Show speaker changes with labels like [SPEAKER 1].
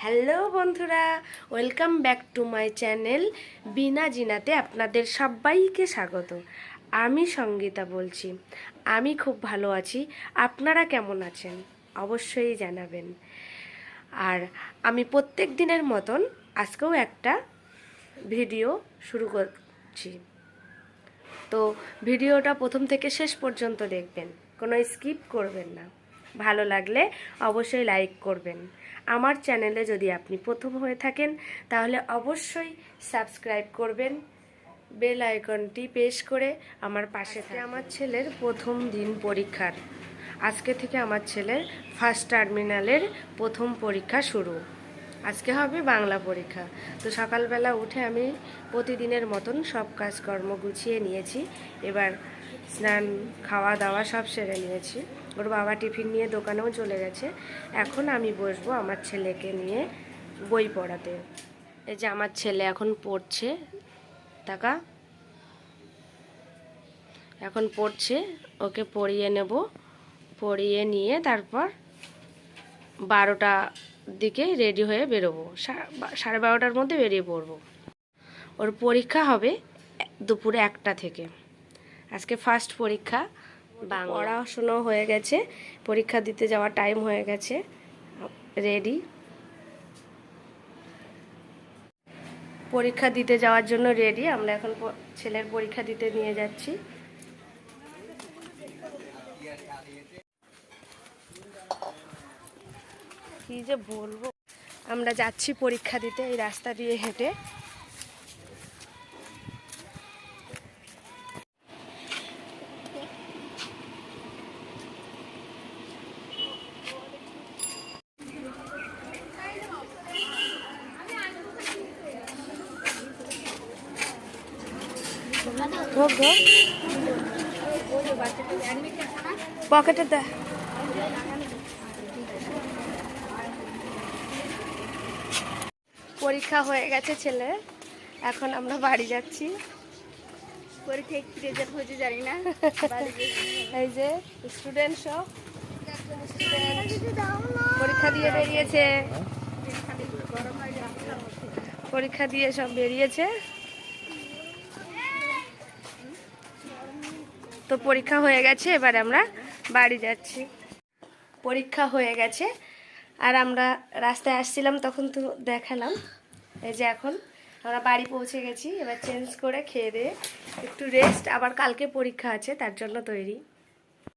[SPEAKER 1] Hello বন্ধুরা, welcome back to my channel বিনা জিনাতে আপনাদের সবাইকে স্বাগত। আমি সঙ্গীতা বলছি। আমি খুব ভালো আছি। আপনারা কেমন আছেন অবশ্যই জানাবেন। আর আমি প্রত্যেক দিনের মতন আজকেও একটা ভিডিও শুরু করছি। তো ভিডিওটা প্রথম থেকে শেষ পর্যন্ত দেখবেন, কোনো স্কিপ করবেন না। ভালো লাগলে অবশ্যই লাইক করবেন। আমার চ্যানেলে যদি আপনি প্রথম হয়ে থাকেন তাহলে অবশ্যই সাবস্ক্রাইব করবেন, বেল আইকনটি প্রেস করে আমার পাশে থাকবেন। আমার ছেলের প্রথম দিন পরীক্ষার, আজকে থেকে আমার ছেলের ফার্স্ট টার্মিনালের প্রথম পরীক্ষা শুরু। আজকে হবে বাংলা পরীক্ষা। তো সকালবেলা উঠে আমি প্রতিদিনের মতন সব কাজকর্ম গুছিয়ে নিয়েছি। এবার স্নান, খাওয়া দাওয়া সব সেরে নিয়েছি। ওর বাবা টিফিন নিয়ে দোকানেও চলে গেছে। এখন আমি বসবো আমার ছেলেকে নিয়ে বই পড়াতে। এই যে আমার ছেলে এখন পড়ছে, টাকা এখন পড়ছে। ওকে পড়িয়ে নেব, পড়িয়ে নিয়ে তারপর 12টা দিকে রেডি হয়ে বেরোবো। 12:30টার মধ্যে বেরিয়ে পড়বো। ওর পরীক্ষা হবে দুপুরে 1টা থেকে। আজকে ফার্স্ট পরীক্ষা। পড়াশুনো হয়ে গেছে, পরীক্ষা দিতে যাওয়ার টাইম হয়ে গেছে। রেডি, পরীক্ষা দিতে যাওয়ার জন্য রেডি। আমরা এখন ছেলের পরীক্ষা দিতে নিয়ে যাচ্ছি। কি যে বলবো, আমরা যাচ্ছি পরীক্ষা দিতে এই রাস্তা দিয়ে হেঁটে। পকেটে দে। পরীক্ষা হয়ে গেছে ছেলে, এখন আমরা বাড়ি যাচ্ছি।
[SPEAKER 2] পরীক্ষা কি রেজাল্ট হয়েছে জানি না।
[SPEAKER 1] এই যে স্টুডেন্ট সব পরীক্ষা দিয়ে বেরিয়েছে, পরীক্ষা দিয়ে সব বেরিয়েছে। তো পরীক্ষা হয়ে গেছে, এবার আমরা বাড়ি যাচ্ছি। পরীক্ষা হয়ে গেছে আর আমরা রাস্তায় আসছিলাম, তখন তো দেখালাম। এই যে এখন আমরা বাড়ি পৌঁছে গেছি। এবার চেঞ্জ করে খেয়ে দিয়ে একটু রেস্ট, আবার কালকে পরীক্ষা আছে তার জন্য তৈরি।